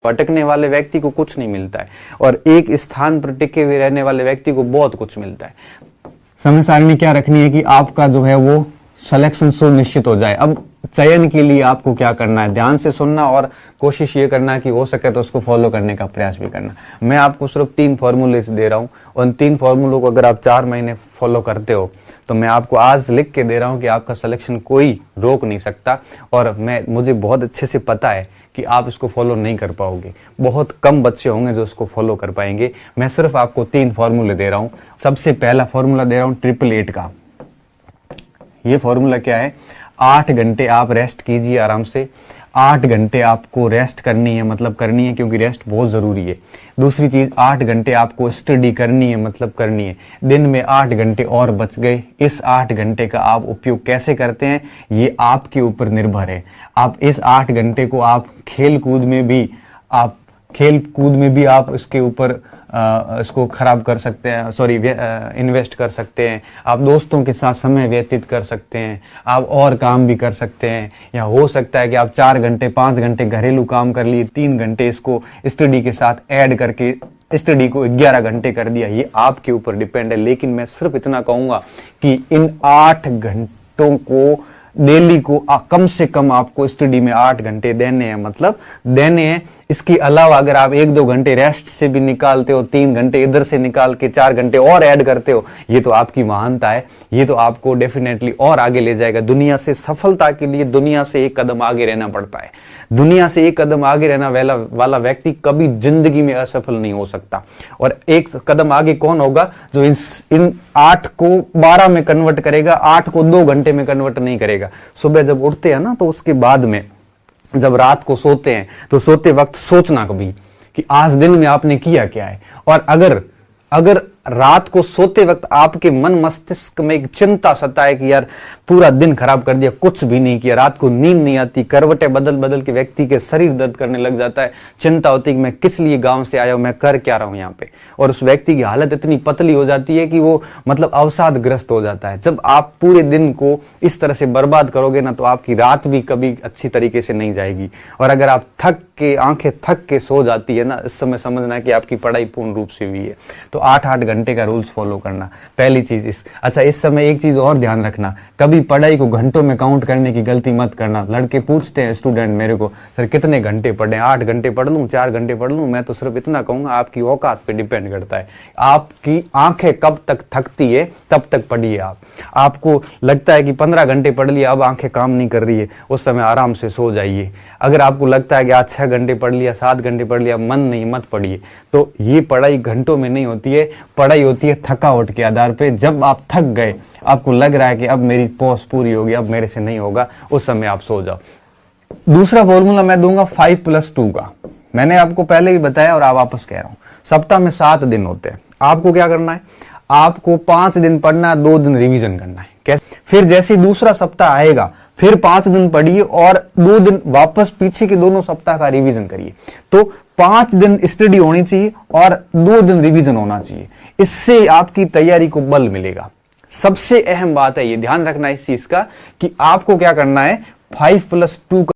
भटकने वाले व्यक्ति को कुछ नहीं मिलता है और एक स्थान पर टिके हुए रहने वाले व्यक्ति को बहुत कुछ मिलता है। समय सारणी क्या रखनी है कि आपका जो है वो सिलेक्शन सुनिश्चित हो जाए। अब चयन के लिए आपको क्या करना है, ध्यान से सुनना और कोशिश ये करना है कि हो सके तो उसको फॉलो करने का प्रयास भी करना। मैं आपको सिर्फ 3 फॉर्मूले दे रहा हूँ, उन 3 फॉर्मूलों को अगर आप 4 महीने फॉलो करते हो तो मैं आपको आज लिख के दे रहा हूँ कि आपका सिलेक्शन कोई रोक नहीं सकता। और मुझे बहुत अच्छे से पता है कि आप इसको फॉलो नहीं कर पाओगे, बहुत कम बच्चे होंगे जो इसको फॉलो कर पाएंगे। मैं सिर्फ आपको 3 फॉर्मूले दे रहा हूँ। सबसे पहला फॉर्मूला दे रहा हूँ 888 का। ये फॉर्मूला क्या है, 8 घंटे आप रेस्ट कीजिए आराम से। 8 घंटे आपको रेस्ट करनी है, मतलब करनी है क्योंकि रेस्ट बहुत जरूरी है। दूसरी चीज, 8 घंटे आपको स्टडी करनी है, मतलब करनी है। दिन में 8 घंटे और बच गए। इस 8 घंटे का आप उपयोग कैसे करते हैं ये आपके ऊपर निर्भर है। आप इस 8 घंटे को आप खेल कूद में भी आप इसके ऊपर इसको खराब कर सकते हैं, इन्वेस्ट कर सकते हैं। आप दोस्तों के साथ समय व्यतीत कर सकते हैं, आप और काम भी कर सकते हैं। या हो सकता है कि आप 4 घंटे 5 घंटे घरेलू काम कर लिए, 3 घंटे इसको स्टडी के साथ ऐड करके स्टडी को 11 घंटे कर दिया। ये आपके ऊपर डिपेंड है। लेकिन मैं सिर्फ इतना कहूंगा कि इन 8 घंटों को डेली को कम से कम आपको स्टडी में 8 घंटे देने हैं, मतलब देने हैं। इसके अलावा अगर आप 1-2 घंटे रेस्ट से भी निकालते हो, 3 घंटे इधर से निकाल के 4 घंटे और ऐड करते हो, ये तो आपकी महानता है। ये तो आपको डेफिनेटली और आगे ले जाएगा। दुनिया से सफलता के लिए दुनिया से एक कदम आगे रहना पड़ता है। दुनिया से एक कदम आगे रहना वाला व्यक्ति कभी जिंदगी में असफल नहीं हो सकता। और एक कदम आगे कौन होगा, जो इन 8 को 12 में कन्वर्ट करेगा, 8 को 2 घंटे में कन्वर्ट नहीं करेगा। सुबह जब उठते हैं ना, तो उसके बाद में जब रात को सोते हैं तो सोते वक्त सोचना कभी कि आज दिन में आपने किया क्या है। और अगर रात को सोते वक्त आपके मन मस्तिष्क में एक चिंता सताए कि यार पूरा दिन खराब कर दिया, कुछ भी नहीं किया, रात को नींद नहीं आती, करवटें बदल बदल के व्यक्ति के शरीर दर्द करने लग जाता है, चिंता होती है कि मैं किस लिए गांव से आया हूं, मैं कर क्या रहा हूं यहाँ पे। और उस व्यक्ति की हालत इतनी पतली हो जाती है कि वो मतलब अवसादग्रस्त हो जाता है। जब आप पूरे दिन को इस तरह से बर्बाद करोगे ना, तो आपकी रात भी कभी अच्छी तरीके से नहीं जाएगी। और अगर आप आंखें थक के सो जाती है ना, इस समय समझना कि आपकी पढ़ाई पूर्ण रूप से हुई है। तो 8-8 घंटे का रूल्स फॉलो करना पहली चीज। इस समय एक चीज और ध्यान रखना, कभी पढ़ाई को घंटों में काउंट करने की गलती मत करना। लड़के पूछते हैं स्टूडेंट मेरे को, सर कितने घंटे पढ़े, 8 घंटे पढ़ लूं, 4 घंटे पढ़ लूं। मैं तो सिर्फ इतना कहूंगा, आपकी औकात पे डिपेंड करता है। आपकी आंखें कब तक थकती है तब तक पढ़िए। आपको लगता है कि 15 घंटे पढ़ लिया, अब आंखें काम नहीं कर रही है, उस समय आराम से सो जाइए। अगर आपको लगता है कि आज 6 घंटे पढ़ लिया, 7 घंटे पढ़ लिया, मन नहीं, मत पढ़िए। तो ये पढ़ाई घंटों में नहीं होती है, पढ़ाई होती है थकावट के आधार पे। जब आप थक गए, आपको लग रहा है कि अब मेरी पॉज पूरी होगी, अब मेरे से नहीं होगा, उस समय आप सो जाओ। दूसरा फॉर्मूला मैं दूंगा 5+2 का। मैंने आपको पहले भी बताया और आप वापस कह रहा हूं, सप्ताह में 7 दिन होते हैं। आपको क्या करना है, आपको 5 दिन पढ़ना, 2 दिन रिवीजन करना है। कैसे? फिर जैसे दूसरा सप्ताह आएगा फिर 5 दिन पढ़िए और 2 दिन वापस पीछे के दोनों सप्ताह का रिवीजन करिए। तो 5 दिन स्टडी होनी चाहिए और 2 दिन रिवीजन होना चाहिए। इससे आपकी तैयारी को बल मिलेगा। सबसे अहम बात है ये ध्यान रखना इस चीज का कि आपको क्या करना है, 5+2